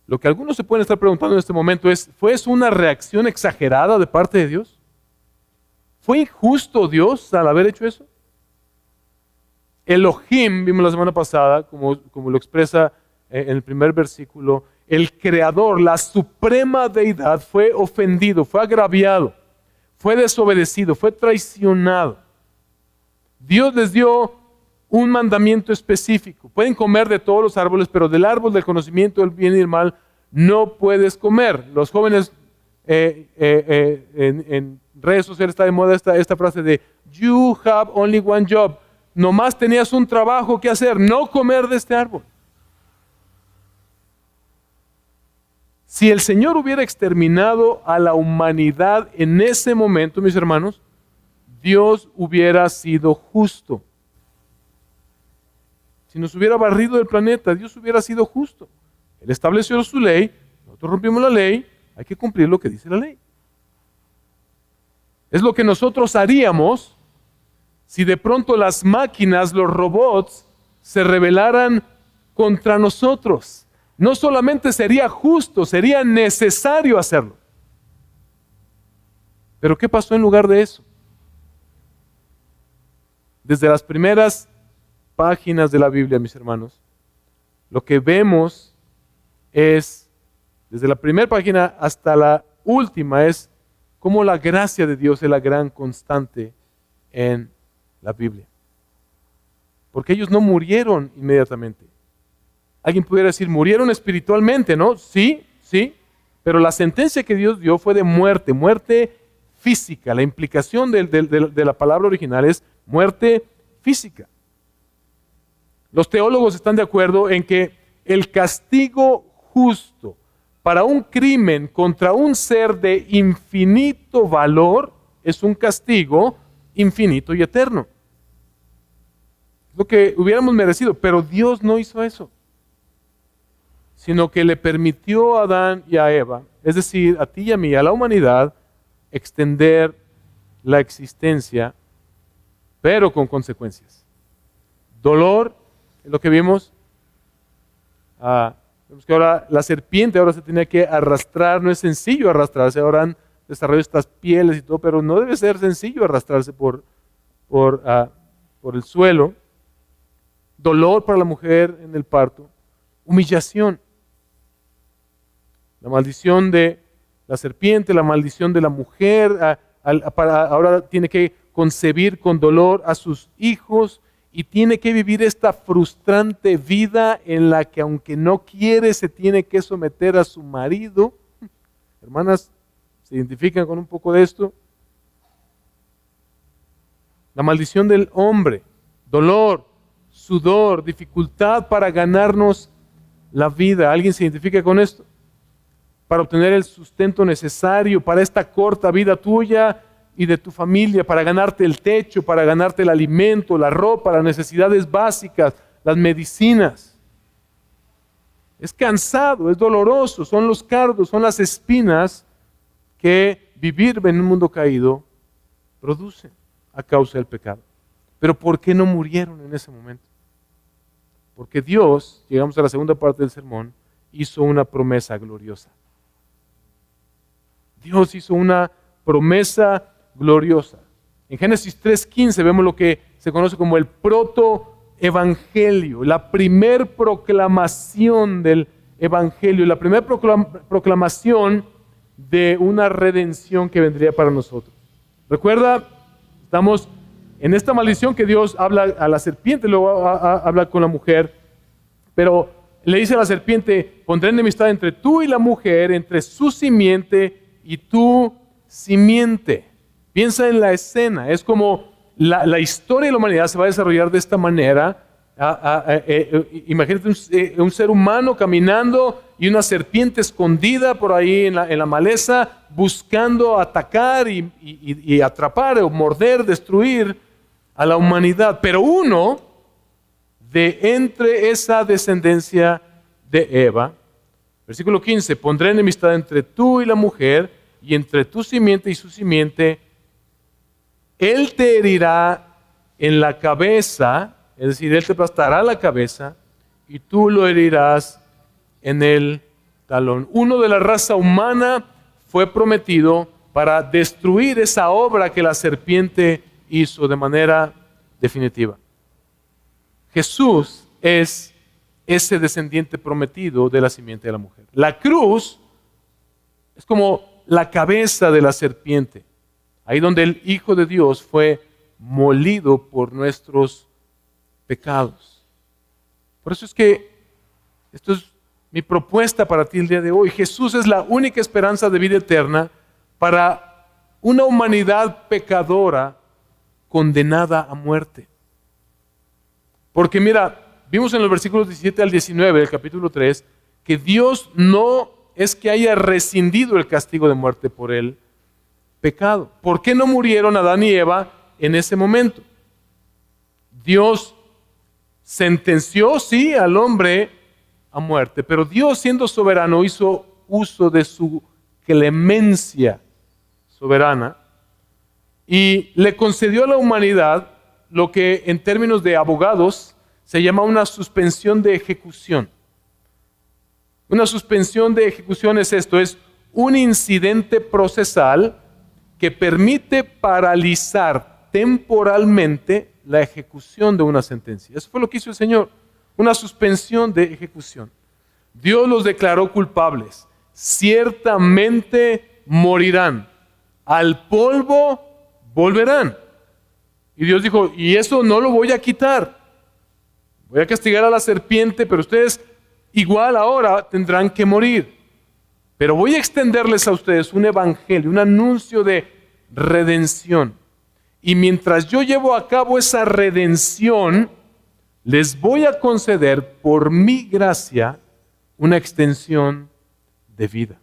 Lo que algunos se pueden estar preguntando en este momento es, ¿fue eso una reacción exagerada de parte de Dios? ¿Fue injusto Dios al haber hecho eso? Elohim, vimos la semana pasada, como lo expresa en el primer versículo, el creador, la suprema deidad, fue ofendido, fue agraviado, fue desobedecido, fue traicionado. Dios les dio un mandamiento específico. Pueden comer de todos los árboles, pero del árbol del conocimiento del bien y del mal no puedes comer. Los jóvenes en redes sociales está de moda esta frase de "You have only one job". Nomás tenías un trabajo que hacer, no comer de este árbol. Si el Señor hubiera exterminado a la humanidad en ese momento, mis hermanos, Dios hubiera sido justo. Si nos hubiera barrido del planeta, Dios hubiera sido justo. Él estableció su ley, nosotros rompimos la ley, hay que cumplir lo que dice la ley. Es lo que nosotros haríamos si de pronto las máquinas, los robots, se rebelaran contra nosotros. No solamente sería justo, sería necesario hacerlo. Pero ¿qué pasó en lugar de eso? Desde las primeras páginas de la Biblia, mis hermanos, lo que vemos es, desde la primera página hasta la última, es cómo la gracia de Dios es la gran constante en la Biblia. Porque ellos no murieron inmediatamente. Alguien pudiera decir, murieron espiritualmente, ¿no? Sí, pero la sentencia que Dios dio fue de muerte, muerte física. La implicación de la palabra original es muerte física. Los teólogos están de acuerdo en que el castigo justo para un crimen contra un ser de infinito valor es un castigo infinito y eterno. Es lo que hubiéramos merecido, pero Dios no hizo eso, sino que le permitió a Adán y a Eva, es decir, a ti y a mí, a la humanidad, extender la existencia, pero con consecuencias. Dolor, es lo que vimos. Vemos que ahora la serpiente ahora se tenía que arrastrar, no es sencillo arrastrarse, ahora han desarrollado estas pieles y todo, pero no debe ser sencillo arrastrarse por el suelo. Dolor para la mujer en el parto, humillación. La maldición de la serpiente, la maldición de la mujer, ahora tiene que concebir con dolor a sus hijos y tiene que vivir esta frustrante vida en la que aunque no quiere se tiene que someter a su marido. Hermanas, ¿se identifican con un poco de esto? La maldición del hombre, dolor, sudor, dificultad para ganarnos la vida. ¿Alguien se identifica con esto? Para obtener el sustento necesario para esta corta vida tuya y de tu familia, para ganarte el techo, para ganarte el alimento, la ropa, las necesidades básicas, las medicinas. Es cansado, es doloroso, son los cardos, son las espinas que vivir en un mundo caído produce a causa del pecado. Pero ¿por qué no murieron en ese momento? Porque Dios, llegamos a la segunda parte del sermón, hizo una promesa gloriosa. Dios hizo una promesa gloriosa. En Génesis 3:15 vemos lo que se conoce como el protoevangelio, la primer proclamación del evangelio, la primera proclamación de una redención que vendría para nosotros. Recuerda, estamos en esta maldición que Dios habla a la serpiente, luego habla con la mujer, pero le dice a la serpiente, pondré enemistad entre tú y la mujer, entre su simiente y tu simiente. Piensa en la escena, es como la historia de la humanidad se va a desarrollar de esta manera. Imagínate un ser humano caminando y una serpiente escondida por ahí en la maleza, buscando atacar y atrapar o morder, destruir a la humanidad. Pero uno de entre esa descendencia de Eva, versículo 15, pondré enemistad entre tú y la mujer, y entre tu simiente y su simiente. Él te herirá en la cabeza, es decir, él te aplastará la cabeza, y tú lo herirás en el talón. Uno de la raza humana fue prometido para destruir esa obra que la serpiente hizo de manera definitiva. Jesús es ese descendiente prometido de la simiente de la mujer. La cruz es como la cabeza de la serpiente, ahí donde el Hijo de Dios fue molido por nuestros pecados. Por eso es que esto es mi propuesta para ti el día de hoy. Jesús es la única esperanza de vida eterna para una humanidad pecadora condenada a muerte. Porque mira, vimos en los versículos 17 al 19 del capítulo 3 que Dios no es que haya rescindido el castigo de muerte por el pecado. ¿Por qué no murieron Adán y Eva en ese momento? Dios sentenció, sí, al hombre a muerte, pero Dios, siendo soberano, hizo uso de su clemencia soberana y le concedió a la humanidad lo que en términos de abogados se llama una suspensión de ejecución. Una suspensión de ejecución es esto, es un incidente procesal que permite paralizar temporalmente la ejecución de una sentencia. Eso fue lo que hizo el Señor, una suspensión de ejecución. Dios los declaró culpables, ciertamente morirán, al polvo volverán. Y Dios dijo, y eso no lo voy a quitar. Voy a castigar a la serpiente, pero ustedes igual ahora tendrán que morir. Pero voy a extenderles a ustedes un evangelio, un anuncio de redención. Y mientras yo llevo a cabo esa redención, les voy a conceder por mi gracia una extensión de vida.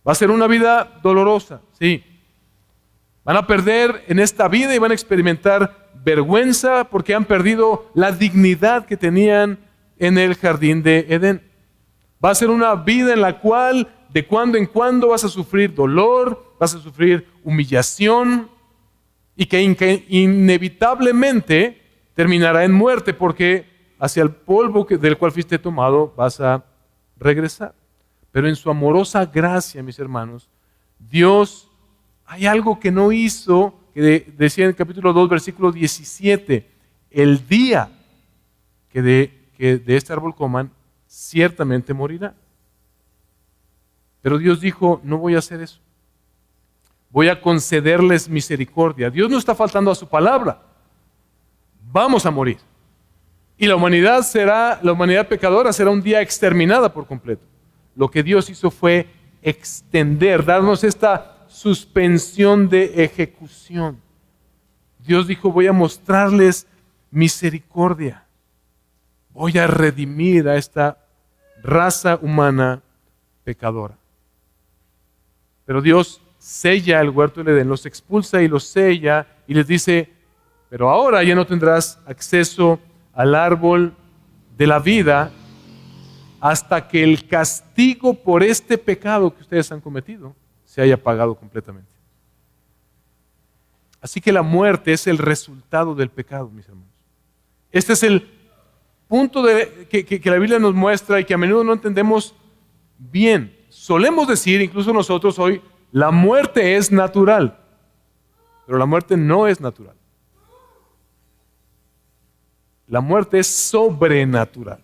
Va a ser una vida dolorosa, sí. Van a perder en esta vida y van a experimentar vergüenza porque han perdido la dignidad que tenían en el jardín de Edén. Va a ser una vida en la cual de cuando en cuando vas a sufrir dolor, vas a sufrir humillación y que inevitablemente terminará en muerte porque hacia el polvo del cual fuiste tomado vas a regresar. Pero en su amorosa gracia, mis hermanos, Dios hay algo que no hizo, que decía en el capítulo 2, versículo 17, el día que de este árbol coman, ciertamente morirá. Pero Dios dijo, no voy a hacer eso. Voy a concederles misericordia. Dios no está faltando a su palabra. Vamos a morir. Y la humanidad pecadora será un día exterminada por completo. Lo que Dios hizo fue extender, darnos esta suspensión de ejecución. Dios dijo, voy a mostrarles misericordia. Voy a redimir a esta raza humana pecadora. Pero Dios sella el huerto del Edén, los expulsa y los sella y les dice, pero ahora ya no tendrás acceso al árbol de la vida hasta que el castigo por este pecado que ustedes han cometido se haya pagado completamente. Así que la muerte es el resultado del pecado, mis hermanos. Este es el punto que la Biblia nos muestra y que a menudo no entendemos bien. Solemos decir, incluso nosotros hoy, la muerte es natural, pero la muerte no es natural. La muerte es sobrenatural,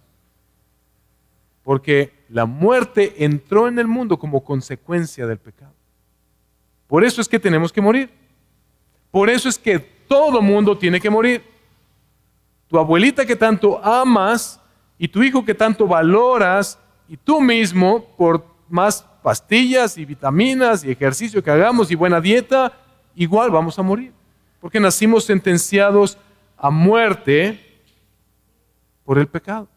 porque la muerte entró en el mundo como consecuencia del pecado. Por eso es que tenemos que morir. Por eso es que todo mundo tiene que morir. Tu abuelita que tanto amas y tu hijo que tanto valoras y tú mismo, por más pastillas y vitaminas y ejercicio que hagamos y buena dieta, igual vamos a morir. Porque nacimos sentenciados a muerte por el pecado.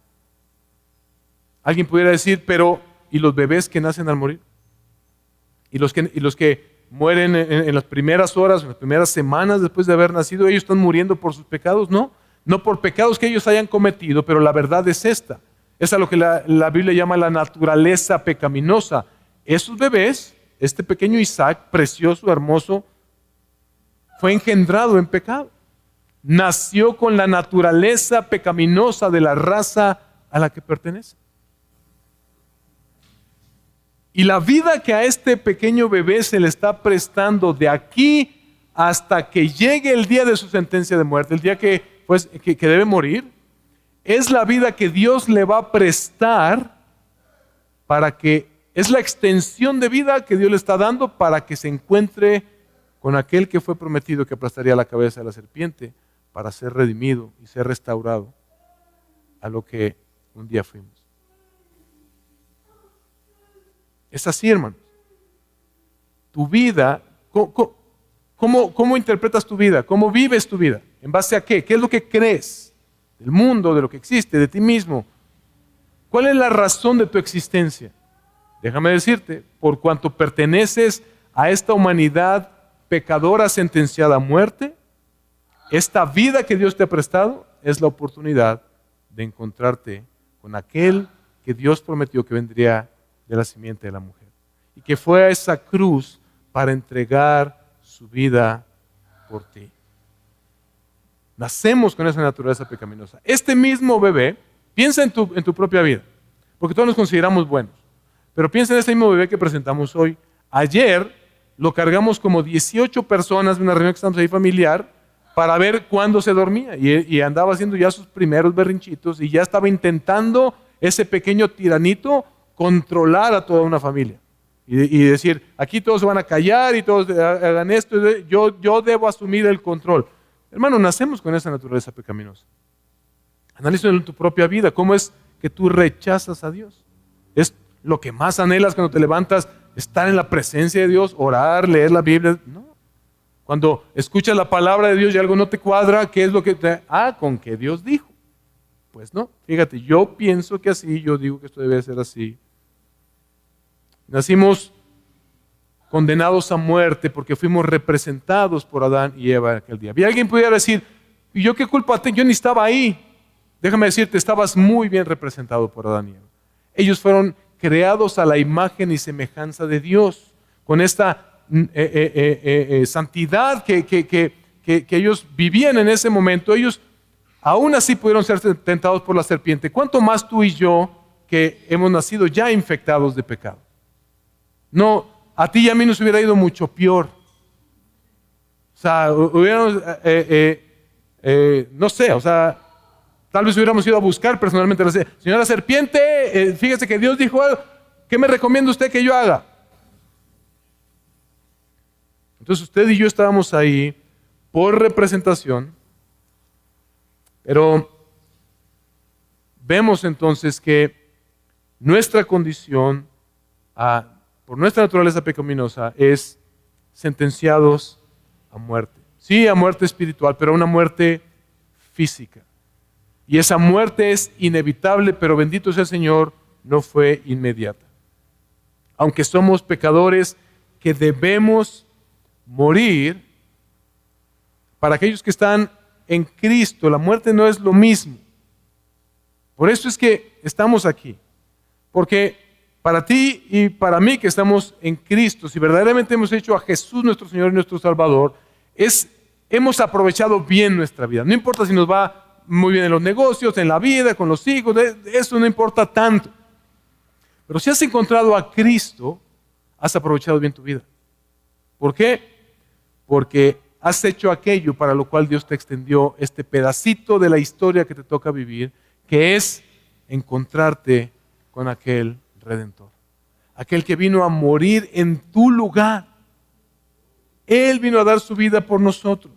Alguien pudiera decir, pero ¿y los bebés que nacen al morir? ¿Y los que mueren en las primeras horas, en las primeras semanas después de haber nacido, ellos están muriendo por sus pecados? No, no por pecados que ellos hayan cometido, pero la verdad es esta. Es a lo que la Biblia llama la naturaleza pecaminosa. Esos bebés, este pequeño Isaac, precioso, hermoso, fue engendrado en pecado. Nació con la naturaleza pecaminosa de la raza a la que pertenece. Y la vida que a este pequeño bebé se le está prestando de aquí hasta que llegue el día de su sentencia de muerte, el día que debe morir, es la vida que Dios le va a prestar es la extensión de vida que Dios le está dando para que se encuentre con aquel que fue prometido que aplastaría la cabeza de la serpiente para ser redimido y ser restaurado a lo que un día fuimos. Es así, hermanos. Tu vida, ¿cómo interpretas tu vida? ¿Cómo vives tu vida? ¿En base a qué? ¿Qué es lo que crees? Del mundo, de lo que existe, de ti mismo. ¿Cuál es la razón de tu existencia? Déjame decirte, por cuanto perteneces a esta humanidad pecadora sentenciada a muerte, esta vida que Dios te ha prestado es la oportunidad de encontrarte con aquel que Dios prometió que vendría de la simiente de la mujer y que fue a esa cruz para entregar su vida por ti. Nacemos con esa naturaleza pecaminosa. Este mismo bebé, piensa en tu propia vida, porque todos nos consideramos buenos, pero piensa en este mismo bebé que presentamos hoy. Ayer lo cargamos como 18 personas de una reunión que estamos ahí familiar para ver cuándo se dormía y andaba haciendo ya sus primeros berrinchitos y ya estaba intentando ese pequeño tiranito controlar a toda una familia y decir, aquí todos se van a callar y todos hagan esto, yo debo asumir el control. Hermano, nacemos con esa naturaleza pecaminosa. Analiza en tu propia vida, ¿cómo es que tú rechazas a Dios? ¿Es lo que más anhelas cuando te levantas, estar en la presencia de Dios, orar, leer la Biblia? No. Cuando escuchas la palabra de Dios y algo no te cuadra, ¿qué es lo que te... con que Dios dijo. Pues no, fíjate, yo pienso que así, yo digo que esto debe ser así. Nacimos condenados a muerte porque fuimos representados por Adán y Eva aquel día. Y alguien pudiera decir, ¿y yo qué culpa tengo? Yo ni estaba ahí. Déjame decirte, estabas muy bien representado por Adán y Eva. Ellos fueron creados a la imagen y semejanza de Dios, con esta santidad que ellos vivían en ese momento. Ellos aún así pudieron ser tentados por la serpiente. ¿Cuánto más tú y yo que hemos nacido ya infectados de pecado? No, a ti y a mí nos hubiera ido mucho peor. O sea, hubiéramos, no sé, o sea, tal vez hubiéramos ido a buscar personalmente a la señora serpiente, fíjese que Dios dijo algo, ¿qué me recomienda usted que yo haga? Entonces usted y yo estábamos ahí por representación, pero vemos entonces que nuestra condición, por nuestra naturaleza pecaminosa, es sentenciados a muerte. Sí, a muerte espiritual, pero a una muerte física. Y esa muerte es inevitable, pero bendito sea el Señor, no fue inmediata. Aunque somos pecadores que debemos morir, para aquellos que están en Cristo, la muerte no es lo mismo. Por eso es que estamos aquí. Porque para ti y para mí que estamos en Cristo, si verdaderamente hemos hecho a Jesús nuestro Señor y nuestro Salvador, hemos aprovechado bien nuestra vida. No importa si nos va muy bien en los negocios, en la vida, con los hijos, eso no importa tanto. Pero si has encontrado a Cristo, has aprovechado bien tu vida. ¿Por qué? Porque has hecho aquello para lo cual Dios te extendió este pedacito de la historia que te toca vivir, que es encontrarte con aquel Redentor. Aquel que vino a morir en tu lugar. Él vino a dar su vida por nosotros.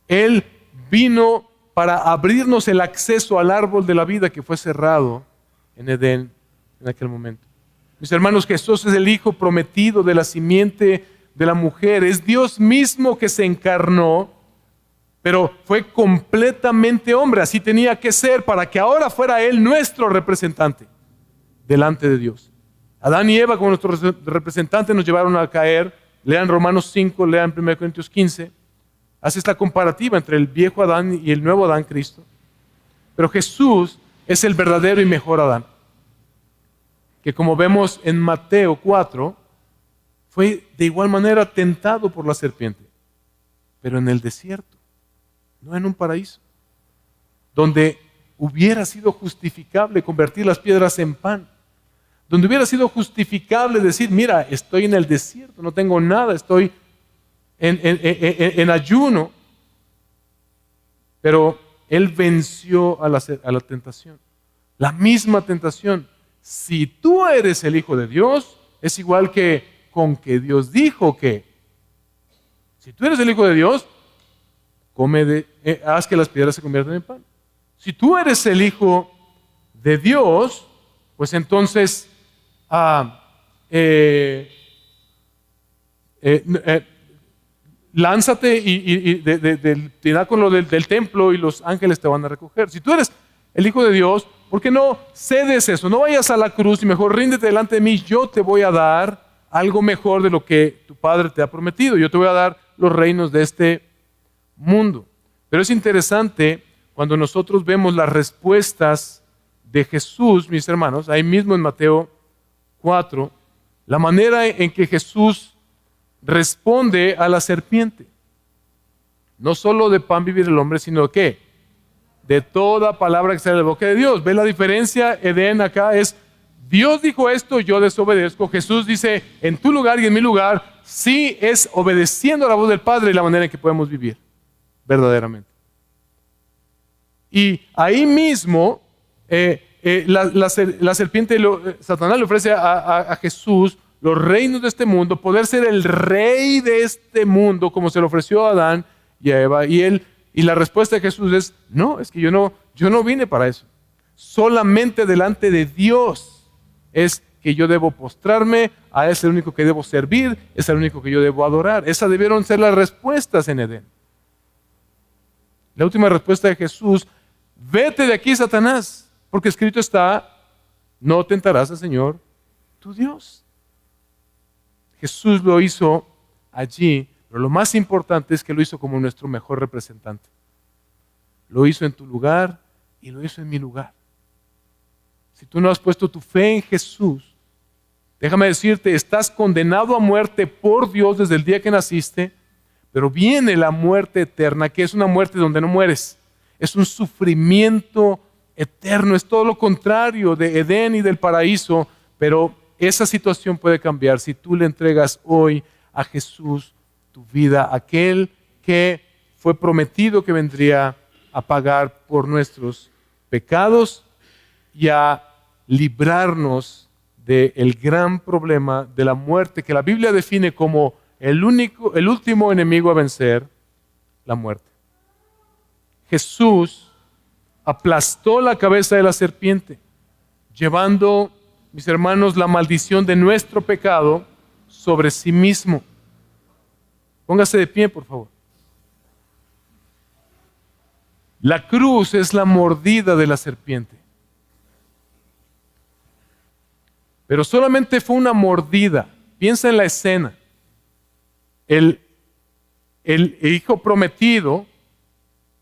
Él vino para abrirnos el acceso al árbol de la vida que fue cerrado en Edén en aquel momento. Mis hermanos, Jesús es el Hijo prometido de la simiente de la mujer. Es Dios mismo que se encarnó, pero fue completamente hombre. Así tenía que ser para que ahora fuera Él nuestro representante delante de Dios. Adán y Eva como nuestros representantes nos llevaron a caer. Lean Romanos 5, lean 1 Corintios 15. Hace esta comparativa entre el viejo Adán y el nuevo Adán, Cristo. Pero Jesús es el verdadero y mejor Adán, que como vemos en Mateo 4, fue de igual manera tentado por la serpiente, pero en el desierto, no en un paraíso, donde hubiera sido justificable convertir las piedras en pan, donde hubiera sido justificable decir, mira, estoy en el desierto, no tengo nada, estoy en ayuno, pero Él venció a la tentación, la misma tentación. Si tú eres el Hijo de Dios, es igual que con que Dios dijo que, si tú eres el Hijo de Dios, haz que las piedras se conviertan en pan. Si tú eres el Hijo de Dios, pues entonces lánzate y del pináculo del templo y los ángeles te van a recoger. Si tú eres el Hijo de Dios, ¿por qué no cedes eso? No vayas a la cruz y mejor ríndete delante de mí. Yo te voy a dar algo mejor de lo que tu Padre te ha prometido. Yo te voy a dar los reinos de este mundo. Pero es interesante cuando nosotros vemos las respuestas de Jesús, mis hermanos, ahí mismo en Mateo 4, la manera en que Jesús responde a la serpiente. No solo de pan vivir el hombre, sino ¿qué? De toda palabra que sale de la boca de Dios. ¿Ve la diferencia? Edén acá es, Dios dijo esto, yo desobedezco. Jesús dice, en tu lugar y en mi lugar, sí es obedeciendo a la voz del Padre y la manera en que podemos vivir, verdaderamente. Y ahí mismo, la serpiente, Satanás le ofrece a Jesús los reinos de este mundo, poder ser el rey de este mundo, como se lo ofreció a Adán y a Eva. Y la respuesta de Jesús es, no, es que yo no vine para eso. Solamente delante de Dios es que yo debo postrarme, a Él es el único que debo servir, es el único que yo debo adorar. Esas debieron ser las respuestas en Edén. La última respuesta de Jesús, vete de aquí, Satanás, porque escrito está, no tentarás al Señor tu Dios. Jesús lo hizo allí, pero lo más importante es que lo hizo como nuestro mejor representante. Lo hizo en tu lugar y lo hizo en mi lugar. Si tú no has puesto tu fe en Jesús, déjame decirte, estás condenado a muerte por Dios desde el día que naciste, pero viene la muerte eterna, que es una muerte donde no mueres. Es un sufrimiento eterno, es todo lo contrario de Edén y del paraíso, pero esa situación puede cambiar si tú le entregas hoy a Jesús tu vida, aquel que fue prometido que vendría a pagar por nuestros pecados y a librarnos del gran problema de la muerte que la Biblia define como el último enemigo a vencer, la muerte. Jesús aplastó la cabeza de la serpiente, llevando, mis hermanos, la maldición de nuestro pecado sobre sí mismo. Póngase de pie, por favor. La cruz es la mordida de la serpiente. Pero solamente fue una mordida. Piensa en la escena. El Hijo prometido,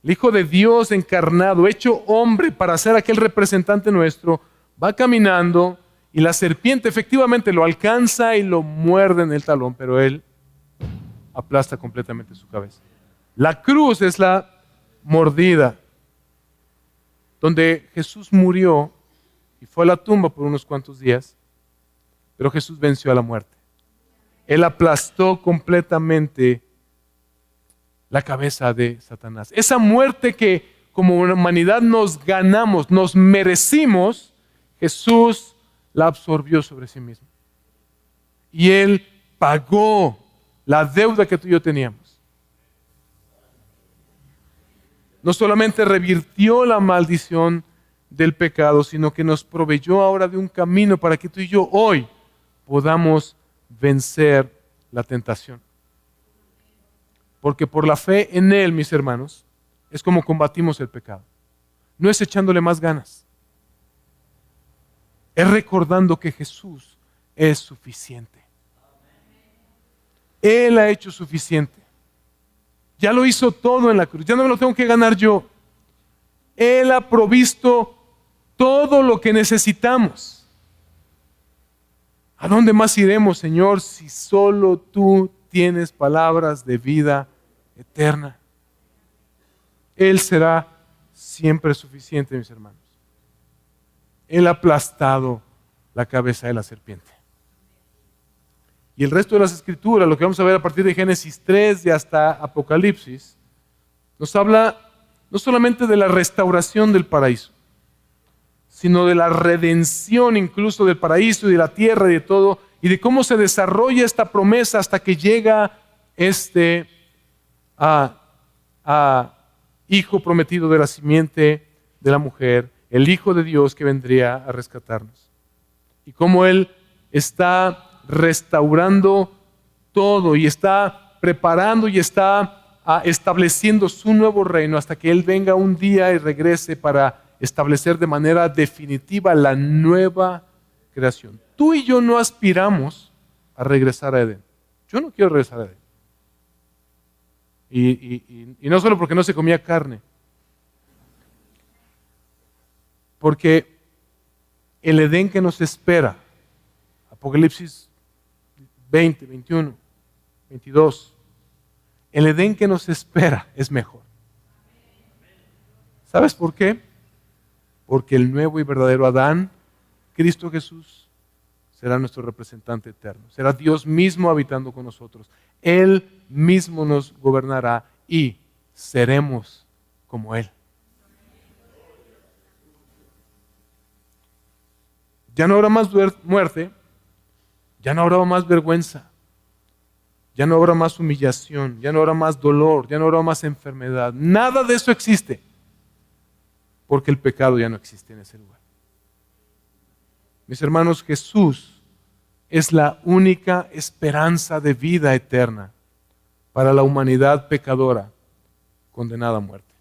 el Hijo de Dios encarnado, hecho hombre para ser aquel representante nuestro, va caminando y la serpiente efectivamente lo alcanza y lo muerde en el talón, pero él aplasta completamente su cabeza. La cruz es la mordida donde Jesús murió y fue a la tumba por unos cuantos días, pero Jesús venció a la muerte. Él aplastó completamente la cabeza de Satanás. Esa muerte que como humanidad nos ganamos, nos merecimos, Jesús la absorbió sobre sí mismo. Y Él pagó la deuda que tú y yo teníamos. no solamente revirtió la maldición del pecado, sino que nos proveyó ahora de un camino para que tú y yo hoy podamos vencer la tentación. Porque por la fe en Él, mis hermanos, es como combatimos el pecado. No es echándole más ganas. Es recordando que Jesús es suficiente. Él ha hecho suficiente. Ya lo hizo todo en la cruz. Ya no me lo tengo que ganar yo. Él ha provisto todo lo que necesitamos. ¿A dónde más iremos, Señor, si solo tú tienes palabras de vida eterna? Él será siempre suficiente, mis hermanos. Él ha aplastado la cabeza de la serpiente. Y el resto de las escrituras, lo que vamos a ver a partir de Génesis 3 y hasta Apocalipsis, nos habla no solamente de la restauración del paraíso, sino de la redención incluso del paraíso y de la tierra y de todo, y de cómo se desarrolla esta promesa hasta que llega este hijo prometido de la simiente de la mujer, el Hijo de Dios que vendría a rescatarnos. Y cómo Él está restaurando todo y está preparando y está estableciendo su nuevo reino hasta que Él venga un día y regrese para establecer de manera definitiva la nueva creación. Tú y yo no aspiramos a regresar a Edén. Yo no quiero regresar a Edén. Y no solo porque no se comía carne, porque el Edén que nos espera, Apocalipsis 20, 21, 22, el Edén que nos espera es mejor. ¿Sabes por qué? Porque el nuevo y verdadero Adán, Cristo Jesús, será nuestro representante eterno. Será Dios mismo habitando con nosotros. Él mismo nos gobernará y seremos como Él. Ya no habrá más muerte, ya no habrá más vergüenza, ya no habrá más humillación, ya no habrá más dolor, ya no habrá más enfermedad. Nada de eso existe, porque el pecado ya no existe en ese lugar. Mis hermanos, Jesús es la única esperanza de vida eterna para la humanidad pecadora condenada a muerte.